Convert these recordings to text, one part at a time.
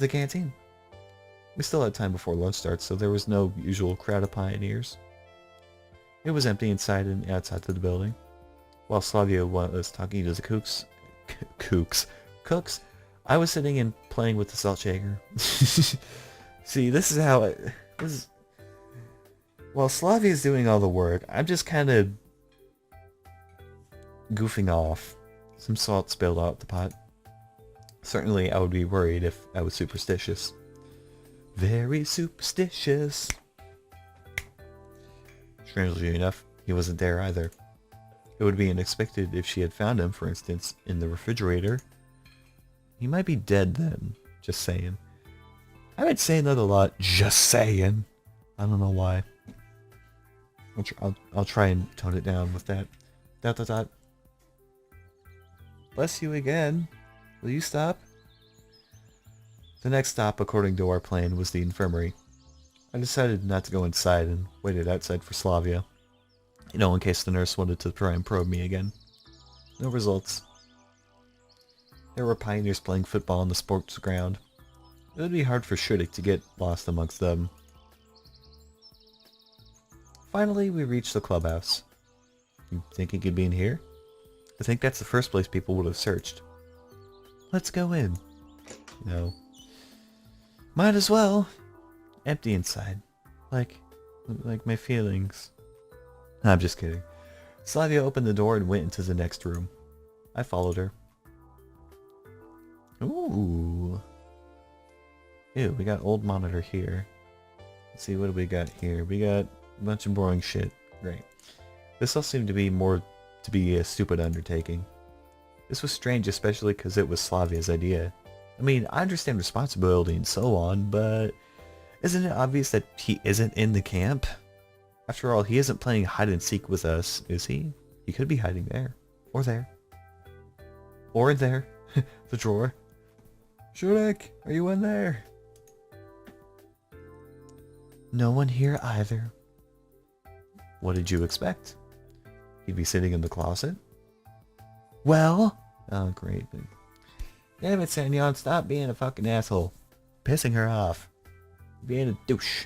the canteen. We still had time before lunch starts, so there was no usual crowd of pioneers. It was empty inside and outside of the building. While Slavia was talking to the cooks, I was sitting and playing with the salt shaker. See, this is how while Slavia is doing all the work, I'm just kind of goofing off. Some salt spilled out the pot. Certainly, I would be worried if I was superstitious. Very superstitious. Strangely enough, he wasn't there either. It would be unexpected if she had found him, for instance, in the refrigerator. He might be dead then. Just saying. I've been saying that a lot. Just saying. I don't know why. I'll try and tone it down with that. ... Bless you again. Will you stop? The next stop, according to our plan, was the infirmary. I decided not to go inside and waited outside for Slavia. You know, in case the nurse wanted to try and probe me again. No results. There were pioneers playing football on the sports ground. It would be hard for Shudik to get lost amongst them. Finally, we reached the clubhouse. You think he could be in here? I think that's the first place people would have searched. Let's go in. No. Might as well. Empty inside. Like my feelings. I'm just kidding. Slavia opened the door and went into the next room. I followed her. Ooh. Ew, we got old monitor here. Let's see, what do we got here? We got a bunch of boring shit. Great. This all seemed to be a stupid undertaking. This was strange, especially because it was Slavia's idea. I mean, I understand responsibility and so on, but isn't it obvious that he isn't in the camp? After all, he isn't playing hide and seek with us, is he? He could be hiding there. Or there. Or in there. The drawer. Shudik, are you in there? No one here either. What did you expect? He'd be sitting in the closet? Well? Oh, great. Damn it, Senyon, stop being a fucking asshole. Pissing her off. Being a douche.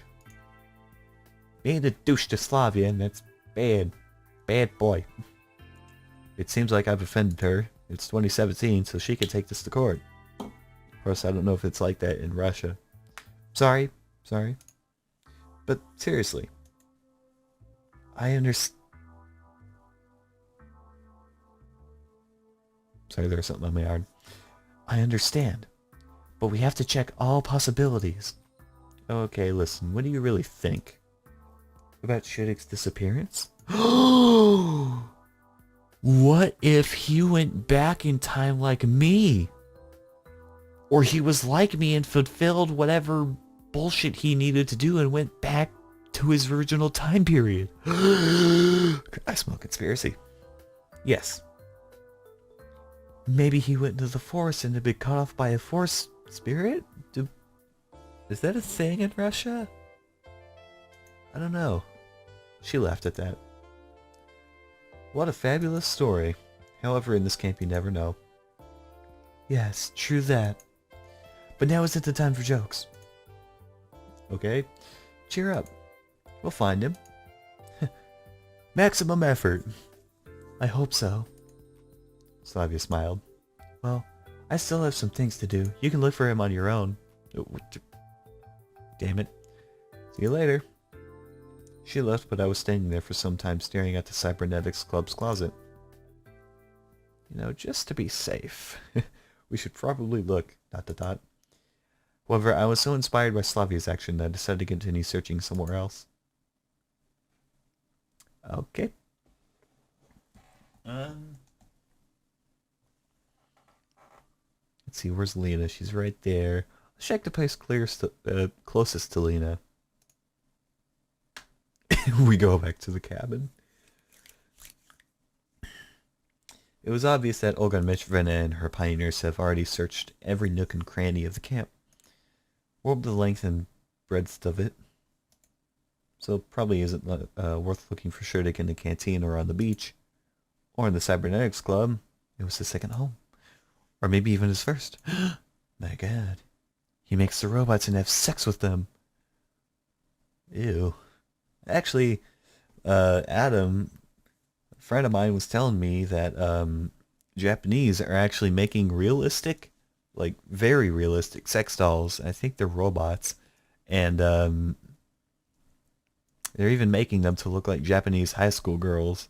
Being a douche to Slavia, and that's bad. Bad boy. It seems like I've offended her. It's 2017, so she can take this to court. Of course, I don't know if it's like that in Russia. Sorry. But seriously. I understand. Sorry, there's something on my yard. I understand. But we have to check all possibilities. Okay, listen, what do you really think? About Shudik's disappearance? What if he went back in time like me? Or he was like me and fulfilled whatever bullshit he needed to do and went back to his original time period? I smell conspiracy. Yes. Maybe he went into the forest and had been cut off by a forest spirit? Is that a thing in Russia? I don't know. She laughed at that. What a fabulous story. However, in this camp you never know. Yes, true that. But now isn't the time for jokes. Okay? Cheer up. We'll find him. Maximum effort. I hope so. Slavia smiled. Well, I still have some things to do. You can look for him on your own. Damn it. See you later. She left, but I was standing there for some time staring at the Cybernetics Club's closet. You know, just to be safe. We should probably look... ... However, I was so inspired by Slavia's action that I decided to continue searching somewhere else. Okay. Let's see, where's Lena? She's right there. Let's check the place closest to Lena. We go back to the cabin. It was obvious that Olga Michvena and her pioneers have already searched every nook and cranny of the camp. Warped the length and breadth of it. So it probably isn't worth looking for Shudik in the canteen or on the beach. Or in the Cybernetics Club. It was his second home. Or maybe even his first. My god. He makes the robots and have sex with them. Ew. Actually, Adam, a friend of mine was telling me that Japanese are actually making realistic, like very realistic sex dolls. I think they're robots. And they're even making them to look like Japanese high school girls,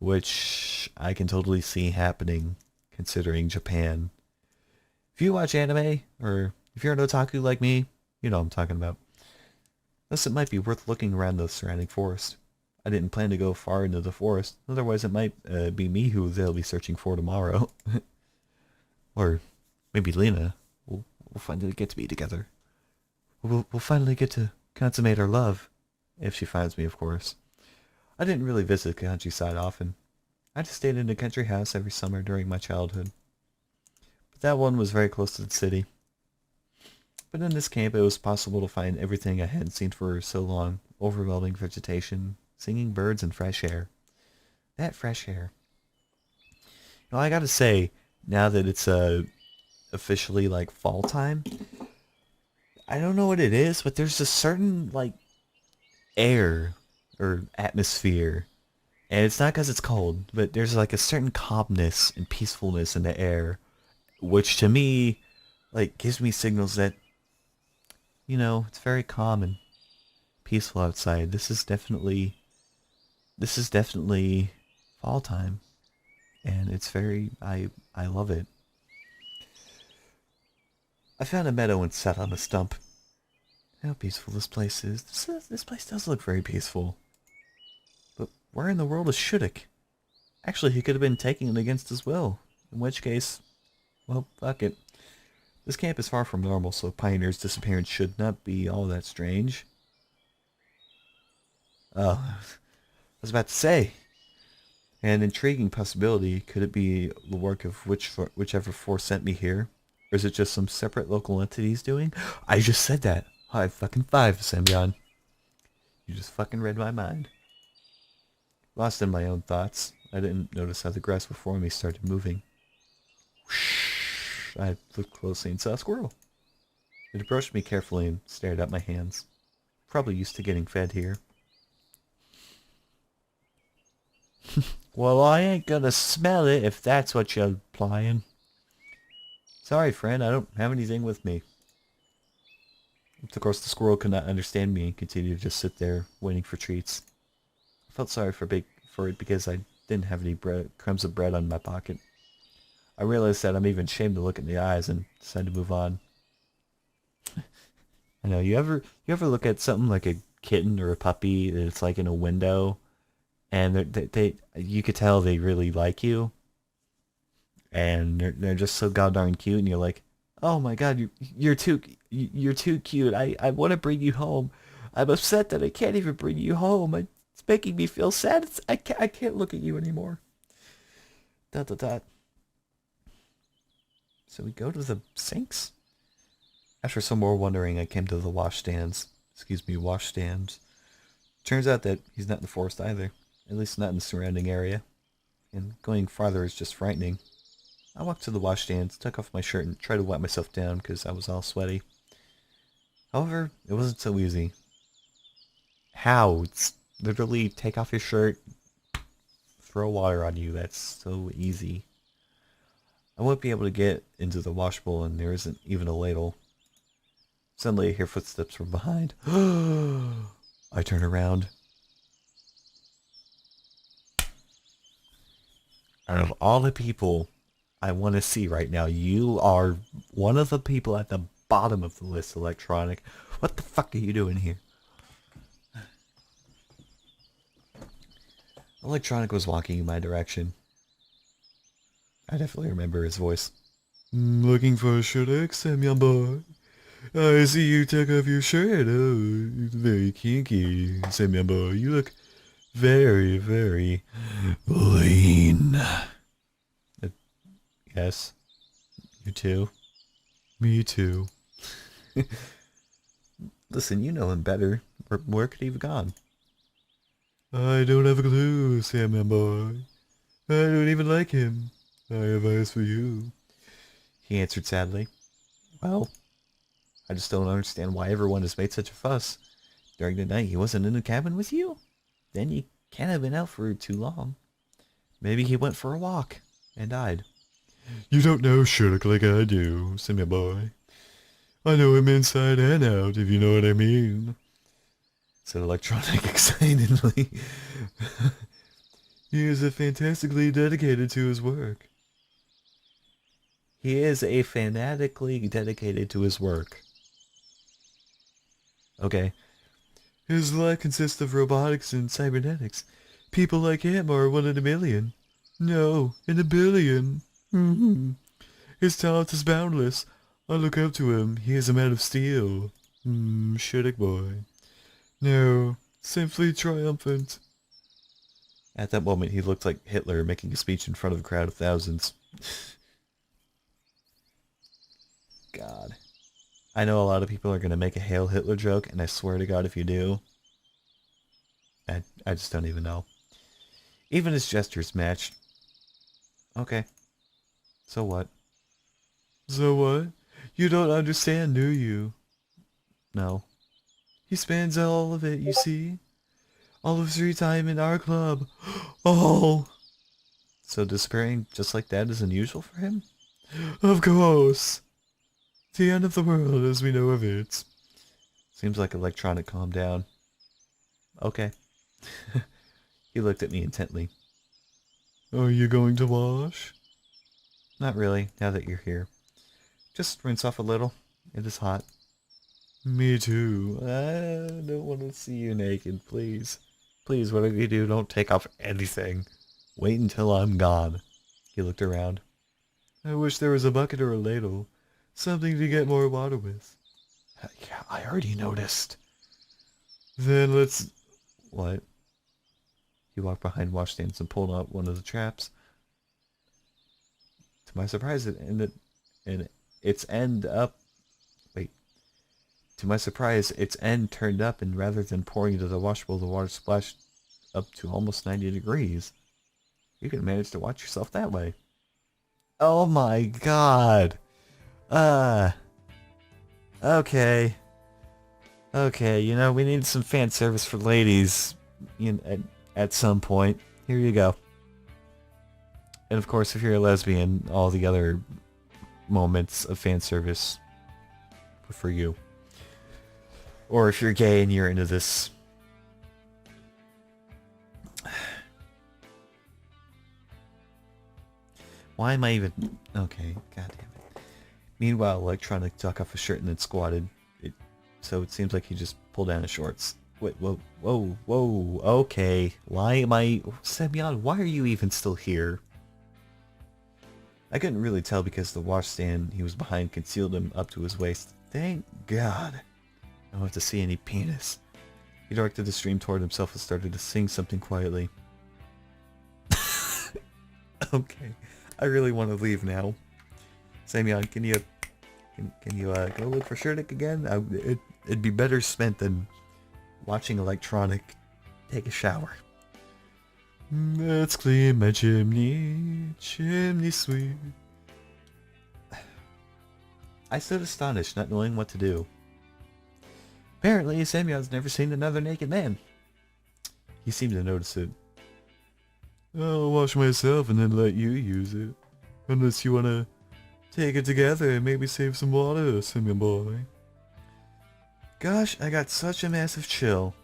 which I can totally see happening considering Japan. If you watch anime, or if you're an otaku like me, you know what I'm talking about. Thus, it might be worth looking around the surrounding forest. I didn't plan to go far into the forest, otherwise it might be me who they'll be searching for tomorrow. Or maybe Lena. We'll finally get to be together. We'll finally get to consummate our love. If she finds me, of course. I didn't really visit the countryside often. I just stayed in a country house every summer during my childhood. But that one was very close to the city. But in this camp, it was possible to find everything I hadn't seen for so long. Overwhelming vegetation, singing birds, and fresh air. That fresh air. You know, I gotta say, now that it's officially like fall time, I don't know what it is, but there's a certain like air or atmosphere, and it's not because it's cold, but there's like a certain calmness and peacefulness in the air, which to me like gives me signals that, you know, it's very calm and peaceful outside. This is definitely fall time, and it's very I love it. I found a meadow and sat on a stump. How peaceful this place is. This place does look very peaceful. But where in the world is Shudik? Actually, he could have been taking it against his will. In which case, well, fuck it. This camp is far from normal, so Pioneer's disappearance should not be all that strange. Oh, I was about to say. An intriguing possibility. Could it be the work of whichever force sent me here? Or is it just some separate local entities doing? I just said that. High fucking five, Semyon. You just fucking read my mind. Lost in my own thoughts, I didn't notice how the grass before me started moving. Whoosh. I looked closely and saw a squirrel. It approached me carefully and stared at my hands. Probably used to getting fed here. Well, I ain't gonna smell it if that's what you're implying. Sorry, friend, I don't have anything with me. Of course, the squirrel could not understand me and continued to just sit there, waiting for treats. I felt sorry for it because I didn't have any crumbs of bread on my pocket. I realized that I'm even ashamed to look in the eyes and decided to move on. I know, you ever look at something like a kitten or a puppy that's like in a window, and you could tell they really like you, and they're just so goddamn cute, and you're like, oh my god, you're too cute. I want to bring you home. I'm upset that I can't even bring you home. It's making me feel sad. I can't look at you anymore. Dot dot dot. So we go to the sinks? After some more wondering, I came to the washstands. Washstands. Turns out that he's not in the forest either. At least not in the surrounding area. And going farther is just frightening. I walked to the washstands, took off my shirt, and tried to wipe myself down because I was all sweaty. However, it wasn't so easy. How? It's literally take off your shirt, throw water on you. That's so easy. I won't be able to get into the washbowl, and there isn't even a ladle. Suddenly I hear footsteps from behind. I turn around. Out of all the people I want to see right now, you are one of the people at the bottom of the list, Electronic. What the fuck are you doing here? Electronic was walking in my direction. I definitely remember his voice. Looking for a shirt, Sam, young boy. I see you took off your shirt. Oh, it's very kinky, Sam, young boy. You look very, very lean. Yes. You too. Me too. Listen, you know him better. Where could he have gone? I don't have a clue, Sam, my boy. I don't even like him. I have eyes for you. He answered sadly. Well, I just don't understand why everyone has made such a fuss. During the night, he wasn't in the cabin with you? Then he can't have been out for too long. Maybe he went for a walk and died. You don't know Sherlock like I do, Simmy boy. I know him inside and out, if you know what I mean, said Electronic excitedly. He is fantastically dedicated to his work. He is a fanatically dedicated to his work. Okay. His life consists of robotics and cybernetics. People like him are one in a million. No, in a billion. His talent is boundless. I look up to him. He is a man of steel. Sherlock boy. No, simply triumphant. At that moment, he looked like Hitler making a speech in front of a crowd of thousands. God. I know a lot of people are going to make a Hail Hitler joke, and I swear to God if you do, I just don't even know. Even his gestures matched. Okay. So what? So what? You don't understand, do you? No. He spends all of it, you see? All of his free time in our club. Oh! So disappearing just like that is unusual for him? Of course! The end of the world as we know of it. Seems like Electronic calmed down. Okay. He looked at me intently. Are you going to wash? Not really, now that you're here. Just rinse off a little. It is hot. Me too. I don't want to see you naked, please. Please, whatever you do, don't take off anything. Wait until I'm gone. He looked around. I wish there was a bucket or a ladle. Something to get more water with. Yeah, I already noticed. Then let's... What? He walked behind washstands and pulled out one of the traps. To my surprise, it ended... and its end up... Wait. To my surprise, its end turned up, and rather than pouring into the washbowl, the water splashed up to almost 90 degrees. You can manage to watch yourself that way. Oh my god. Okay. Okay, you know, we need some fan service for ladies at some point. Here you go. And of course, if you're a lesbian, all the other moments of fan service are for you. Or if you're gay and you're into this. Why am I even... Okay, god damn it. Meanwhile, Electronic took off his shirt and then squatted. So it seems like he just pulled down his shorts. Wait, whoa, okay. Why am I... Semyon, why are you even still here? I couldn't really tell because the washstand he was behind concealed him up to his waist. Thank God. I don't have to see any penis. He directed the stream toward himself and started to sing something quietly. Okay. I really want to leave now. Semyon, can you go look for Sherlock again? It'd be better spent than watching Electronic take a shower. Let's clean my chimney sweep. I stood astonished, not knowing what to do. Apparently, Semyon's never seen another naked man. He seemed to notice it. I'll wash myself and then let you use it. Unless you want to take it together and maybe save some water, Semyon boy. Gosh, I got such a massive chill.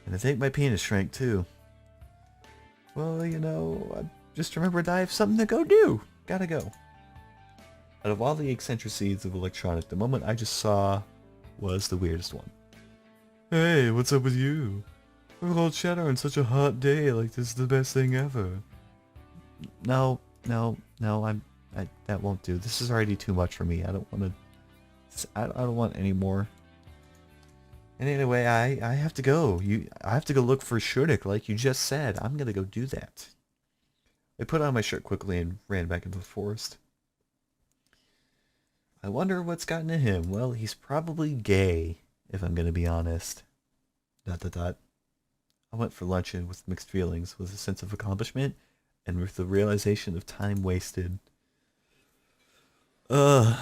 And I think my penis shrank too. Well, you know, I just remembered I have something to go do. Gotta go. Out of all the eccentricities of Electronic, the moment I just saw was the weirdest one. Hey, what's up with you? We're all chatter on such a hot day like this is the best thing ever. No, that won't do. This is already too much for me. I don't want to... I don't want any more. And anyway, I have to go. I have to go look for Sherlock, like you just said. I'm gonna go do that. I put on my shirt quickly and ran back into the forest. I wonder what's gotten to him. Well, he's probably gay, if I'm gonna be honest. ... I went for lunch with mixed feelings, with a sense of accomplishment, and with the realization of time wasted. Ugh.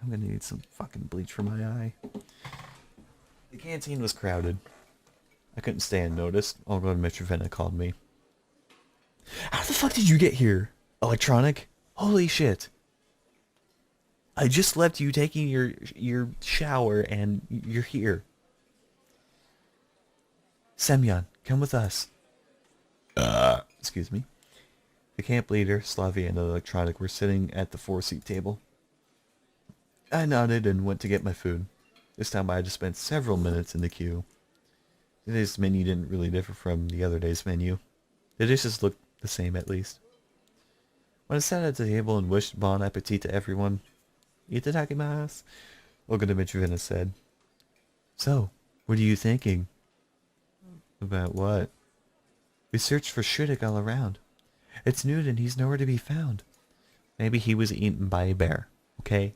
I'm gonna need some fucking bleach for my eye. The canteen was crowded. I couldn't stay unnoticed. Olga and Mitrovina called me. How the fuck did you get here? Electronic? Holy shit. I just left you taking your shower and you're here. Semyon, come with us. Excuse me. The camp leader, Slavia, and Electronic were sitting at the 4-seat table. I nodded and went to get my food. This time I had to spend several minutes in the queue. Today's menu didn't really differ from the other day's menu. The dishes looked the same at least. When I sat at the table and wished bon appetit to everyone, Itadakimasu, Olga Dmitrovna said, So, what are you thinking? About what? We searched for Shudik all around. It's noon and he's nowhere to be found. Maybe he was eaten by a bear, okay?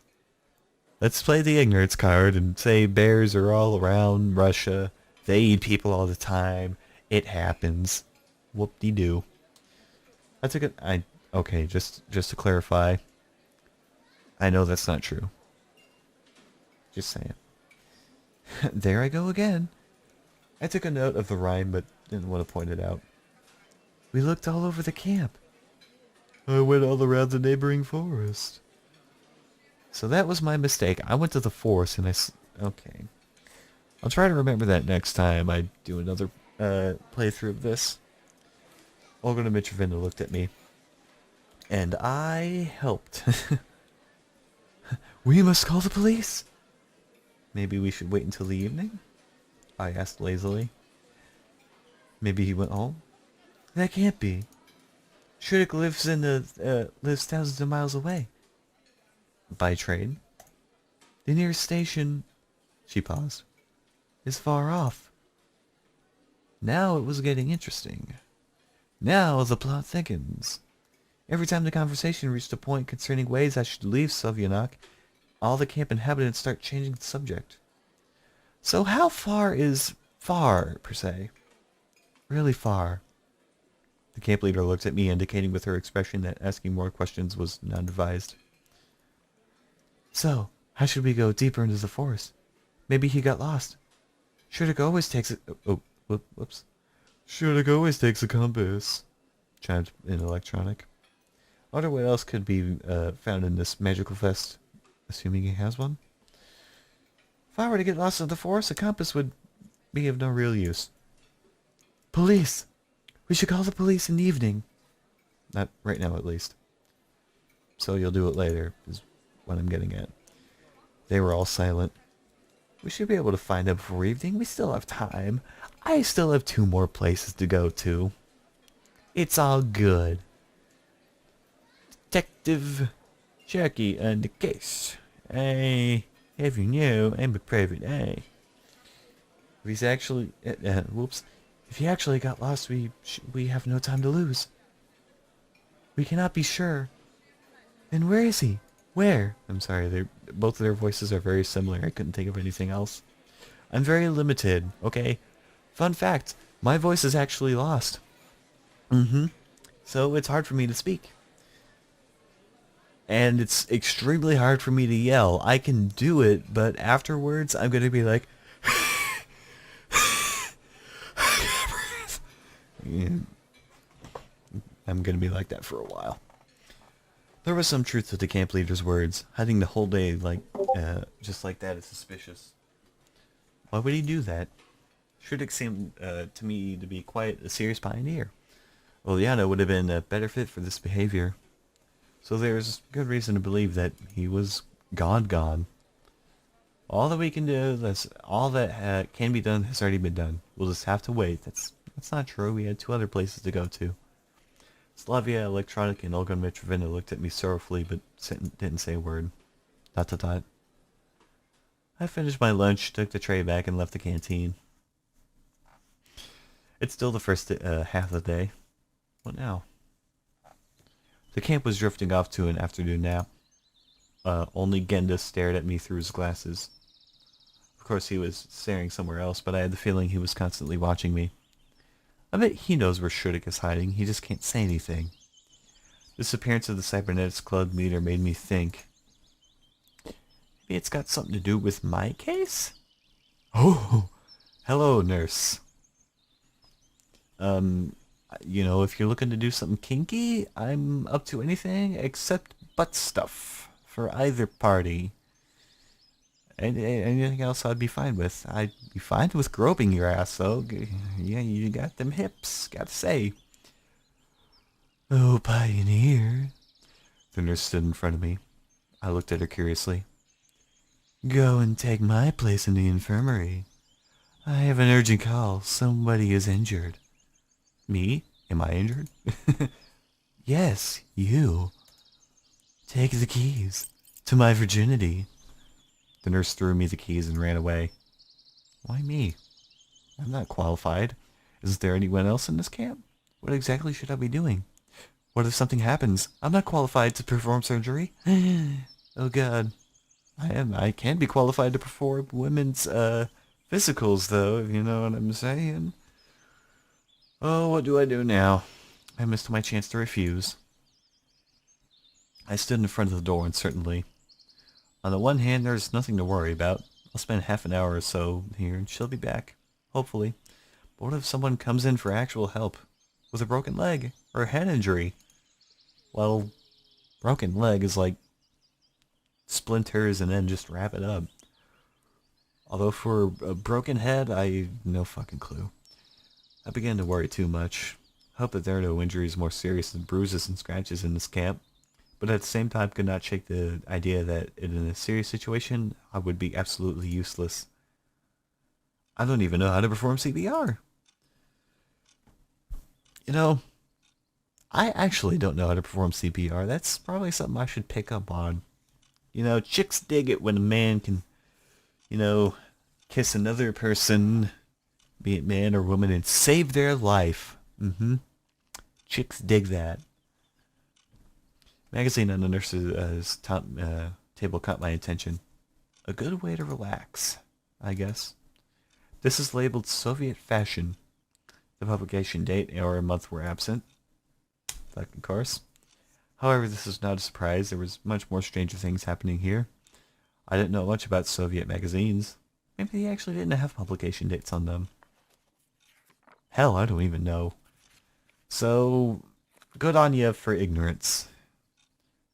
Let's play the ignorance card and say bears are all around Russia. They eat people all the time. It happens. Whoop-de-doo. I took it... Okay, just to clarify. I know that's not true. Just saying. There I go again. I took a note of the rhyme, but didn't want to point it out. We looked all over the camp. I went all around the neighboring forest. So that was my mistake. I went to the forest and okay. I'll try to remember that next time I do another playthrough of this. Olga Dmitrovna looked at me. And I helped. We must call the police. Maybe we should wait until the evening? I asked lazily. Maybe he went home? That can't be. Shudik lives thousands of miles away. By train? The nearest station, she paused, is far off. Now it was getting interesting. Now the plot thickens. Every time the conversation reached a point concerning ways I should leave Sovyanak, all the camp inhabitants start changing the subject. So how far is far, per se? Really far. The camp leader looked at me, indicating with her expression that asking more questions was not advised. So, how should we go deeper into the forest? Maybe he got lost. Shudik always takes a... Oh, whoops. Shudik always takes a compass, chimed in Electronic. I wonder what else could be found in this magical vest, assuming he has one. If I were to get lost in the forest, a compass would be of no real use. Police! We should call the police in the evening. Not right now, at least. So you'll do it later, is what I'm getting at. They were all silent. We should be able to find out before evening. We still have time. I still have 2 more places to go to. It's all good. Detective Sharkey on the case. If you know, I'm a private eye. If he's actually... whoops. If he actually got lost, we have no time to lose. We cannot be sure. Then where is he? Where? I'm sorry, both of their voices are very similar. I couldn't think of anything else. I'm very limited, okay? Fun fact, my voice is actually lost. So it's hard for me to speak. And it's extremely hard for me to yell. I can do it, but afterwards I'm going to be like... I'm going to be like that for a while. There was some truth to the camp leader's words. Hiding the whole day just like that is suspicious. Why would he do that? Shudik seemed to me to be quite a serious pioneer. Oliana would have been a better fit for this behavior. So there's good reason to believe that he was gone. All that we can do, all that can be done has already been done. We'll just have to wait. That's not true. We had 2 other places to go to. Slavia, Electronic, and Olga Mitrovna looked at me sorrowfully, but didn't say a word. ... I finished my lunch, took the tray back, and left the canteen. It's still the first half of the day. What now? The camp was drifting off to an afternoon nap. Only Genda stared at me through his glasses. Of course, he was staring somewhere else, but I had the feeling he was constantly watching me. I bet he knows where Shudik is hiding, he just can't say anything. This appearance of the Cybernetics Club leader made me think. Maybe it's got something to do with my case? Oh, hello, nurse. If you're looking to do something kinky, I'm up to anything except butt stuff for either party. And anything else I'd be fine with. I'd be fine with groping your ass, though. Yeah, you got them hips, gotta say. Oh, pioneer. The nurse stood in front of me. I looked at her curiously. Go and take my place in the infirmary. I have an urgent call. Somebody is injured. Me? Am I injured? Yes, you. Take the keys to my virginity. The nurse threw me the keys and ran away. Why me? I'm not qualified. Is there anyone else in this camp? What exactly should I be doing? What if something happens? I'm not qualified to perform surgery. Oh god. I can be qualified to perform women's physicals though, if you know what I'm saying. Oh, what do I do now? I missed my chance to refuse. I stood in front of the door uncertainly. On the one hand, there's nothing to worry about. I'll spend half an hour or so here and she'll be back. Hopefully. But what if someone comes in for actual help? With a broken leg or a head injury? Well, broken leg is like splinters and then just wrap it up. Although for a broken head, I no fucking clue. I began to worry too much. Hope that there are no injuries more serious than bruises and scratches in this camp. But at the same time could not shake the idea that in a serious situation, I would be absolutely useless. I don't even know how to perform CPR. You know, I actually don't know how to perform CPR. That's probably something I should pick up on. You know, chicks dig it when a man can, kiss another person, be it man or woman, and save their life. Chicks dig that. Magazine on the nurse's top table caught my attention. A good way to relax, I guess. This is labeled Soviet Fashion. The publication date or a month were absent. Of course. However, this is not a surprise. There was much more stranger things happening here. I didn't know much about Soviet magazines. Maybe they actually didn't have publication dates on them. Hell, I don't even know. So, good on you for ignorance.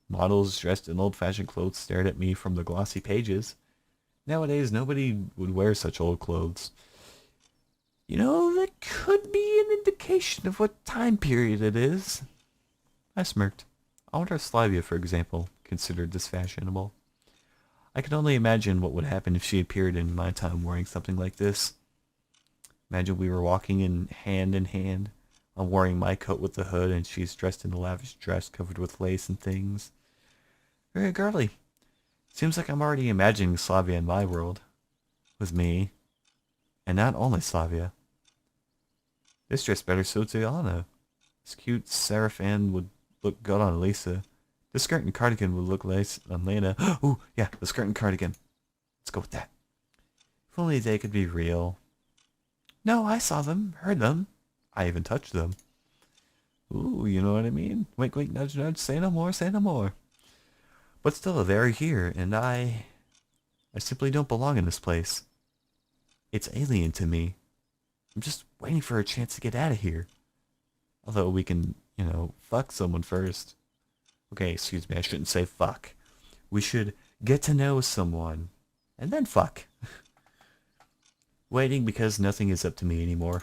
Models dressed in old-fashioned clothes stared at me from the glossy pages. Nowadays, nobody would wear such old clothes. That could be an indication of what time period it is. I smirked. I wonder if Slavia, for example, considered this fashionable. I could only imagine what would happen if she appeared in my time wearing something like this. Imagine we were walking in hand. I'm wearing my coat with the hood, and she's dressed in a lavish dress covered with lace and things. Very girly. Seems like I'm already imagining Slavia in my world. With me. And not only Slavia. This dress better suits Ilana. This cute Seraphan would look good on Lisa. The skirt and cardigan would look nice on Lena. Ooh, yeah, the skirt and cardigan. Let's go with that. If only they could be real. No, I saw them, heard them. I even touched them. Ooh, you know what I mean? Wink, wink, nudge, nudge, say no more, say no more. But still, they're here, and I simply don't belong in this place. It's alien to me. I'm just waiting for a chance to get out of here. Although we can, fuck someone first. Okay, excuse me, I shouldn't say fuck. We should get to know someone, and then fuck. Waiting because nothing is up to me anymore.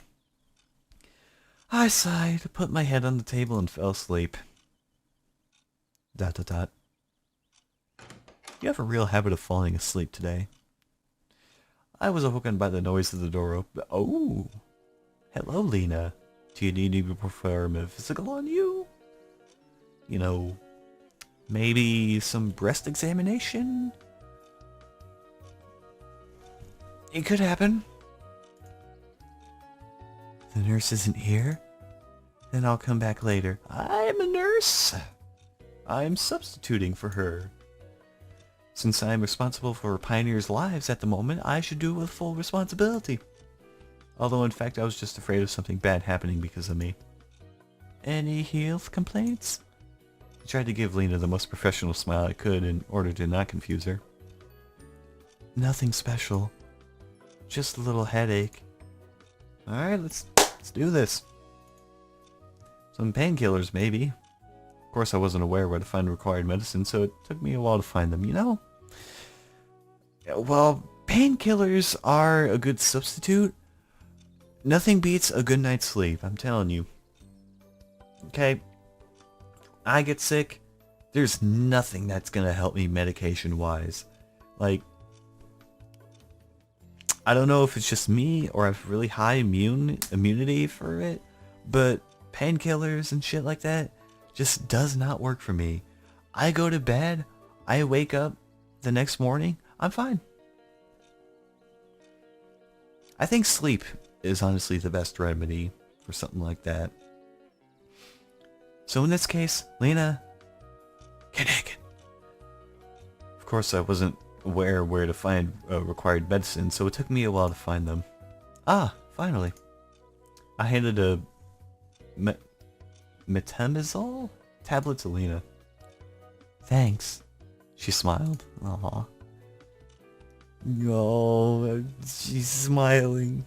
I sighed, put my head on the table, and fell asleep. ... You have a real habit of falling asleep today. I was awoken by the noise of the door open. Oh! Hello, Lena. Do you need me to perform a physical on you? Maybe some breast examination? It could happen. The nurse isn't here? Then I'll come back later. I'm a nurse. I'm substituting for her. Since I am responsible for pioneers' lives at the moment, I should do it with full responsibility. Although in fact I was just afraid of something bad happening because of me. Any health complaints? I tried to give Lena the most professional smile I could in order to not confuse her. Nothing special. Just a little headache. Alright, let's do this. Some painkillers, maybe. Of course, I wasn't aware where to find required medicine, so it took me a while to find them, you know? Well, painkillers are a good substitute. Nothing beats a good night's sleep, I'm telling you. Okay? I get sick, there's nothing that's gonna help me medication-wise. Like, I don't know if it's just me or I have really high immunity for it, but painkillers and shit like that just does not work for me. I go to bed, I wake up the next morning, I'm fine. I think sleep is honestly the best remedy for something like that. So in this case, Lena, get naked. Of course, I wasn't aware where to find required medicine, so it took me a while to find them. Ah, finally. I handed a metamizole tablet to Lena. Thanks. She smiled. Aw. Oh, she's smiling.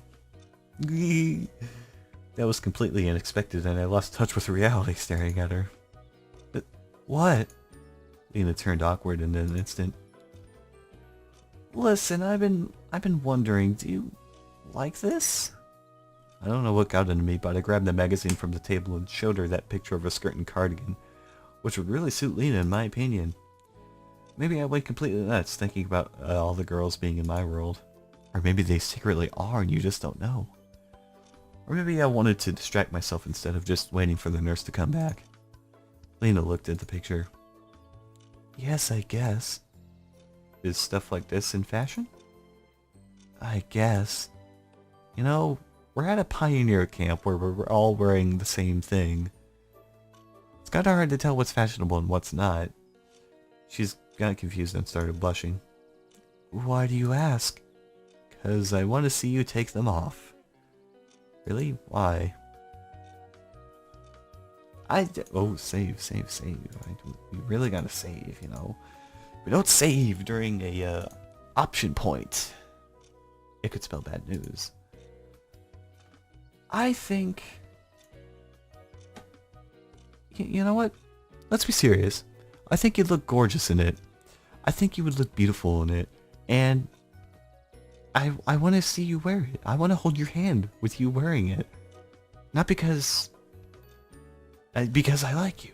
That was completely unexpected, and I lost touch with reality staring at her. But what? Lena turned awkward in an instant. Listen, I've been wondering, do you like this? I don't know what got into me, but I grabbed the magazine from the table and showed her that picture of a skirt and cardigan, which would really suit Lena in my opinion. Maybe I went completely nuts thinking about all the girls being in my world. Or maybe they secretly are and you just don't know. Or maybe I wanted to distract myself instead of just waiting for the nurse to come back. Lena looked at the picture. Yes, I guess. Is stuff like this in fashion? I guess. You know, we're at a pioneer camp where we're all wearing the same thing. It's kind of hard to tell what's fashionable and what's not. She's got confused and started blushing. Why do you ask? 'Cause I want to see you take them off. Really? Why? Oh, save. We really gotta save, you know. We don't save during a option point. It could spell bad news. I think... You know what? Let's be serious. I think you'd look gorgeous in it. I think you would look beautiful in it. And I want to see you wear it. I want to hold your hand with you wearing it. Not because I like you.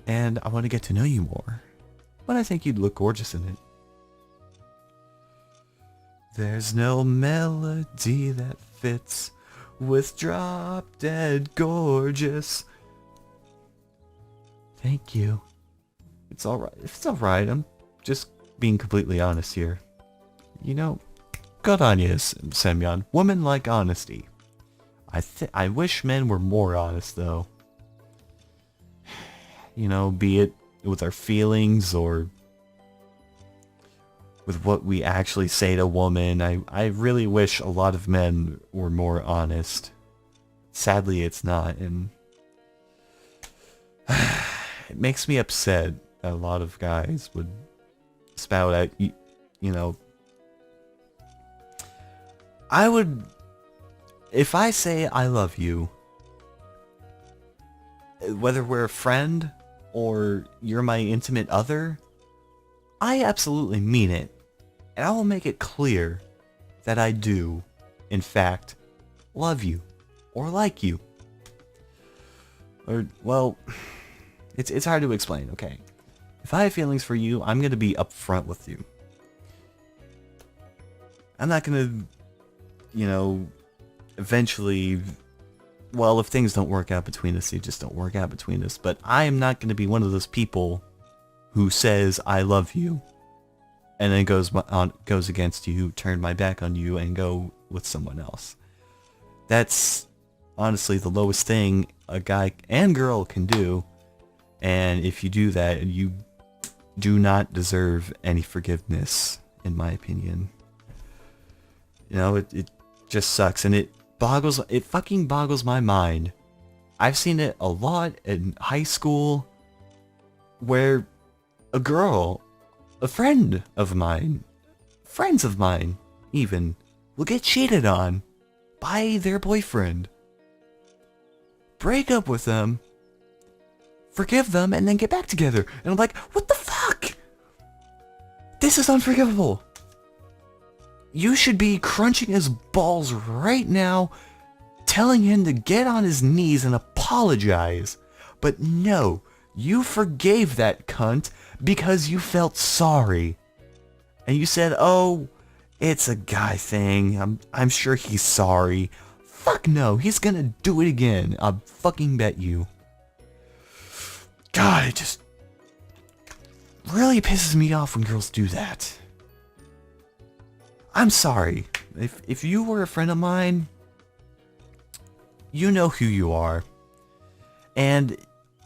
And I want to get to know you more. But I think you'd look gorgeous in it. There's no melody that fits with Drop Dead Gorgeous. Thank you. It's alright. It's alright. I'm just being completely honest here. You know, good on you, Semyon. Women like honesty. I wish men were more honest, though. You know, be it with our feelings or with what we actually say to women. I really wish a lot of men were more honest. Sadly, it's not, and it makes me upset that a lot of guys would spout out, you know, if I say I love you, whether we're a friend or you're my intimate other, I absolutely mean it. And I will make it clear that I do, in fact, love you or like you. Or, well, it's hard to explain, okay? If I have feelings for you, I'm going to be upfront with you. I'm not going to, you know, eventually, well, if things don't work out between us, they just don't work out between us. But I am not going to be one of those people who says I love you and then goes against you, turn my back on you, and go with someone else. That's honestly the lowest thing a guy and girl can do. And if you do that, you do not deserve any forgiveness, in my opinion. You know, it just sucks, and it fucking boggles my mind. I've seen it a lot in high school where a girl, a friend of mine, friends of mine, even, will get cheated on by their boyfriend. Break up with them, forgive them, and then get back together. And I'm like, what the fuck? This is unforgivable. You should be crunching his balls right now, telling him to get on his knees and apologize. But no, you forgave that cunt because you felt sorry. And you said, oh, it's a guy thing. I'm sure he's sorry. Fuck no, he's gonna do it again. I'll fucking bet you. God, it just really pisses me off when girls do that. I'm sorry. If you were a friend of mine, you know who you are. And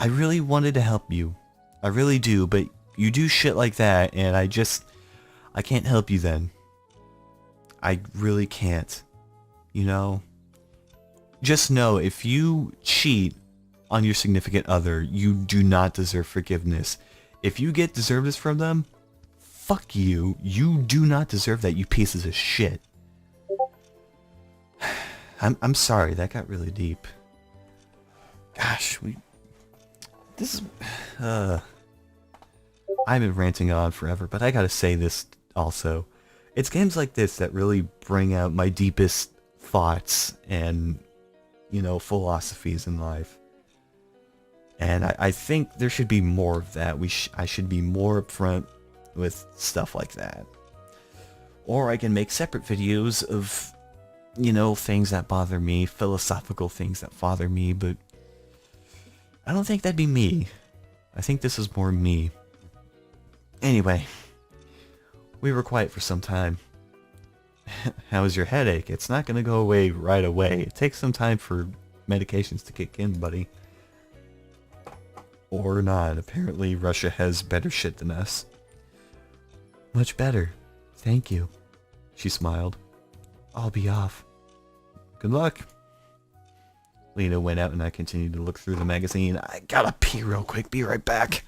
I really wanted to help you. I really do, but you do shit like that, and I can't help you then. I really can't. You know? Just know, if you cheat on your significant other, you do not deserve forgiveness. If you get deserved this from them, fuck you. You do not deserve that, you pieces of shit. I'm sorry, that got really deep. Gosh, I've been ranting on forever, but I gotta say this also. It's games like this that really bring out my deepest thoughts and, philosophies in life. And I think there should be more of that. I should be more upfront with stuff like that. Or I can make separate videos of, things that bother me, philosophical things that bother me, but I don't think that'd be me. I think this is more me. Anyway, we were quiet for some time. How is your headache? It's not going to go away right away. It takes some time for medications to kick in, buddy. Or not. Apparently Russia has better shit than us. Much better. Thank you. She smiled. I'll be off. Good luck. Lena went out and I continued to look through the magazine. I gotta pee real quick. Be right back.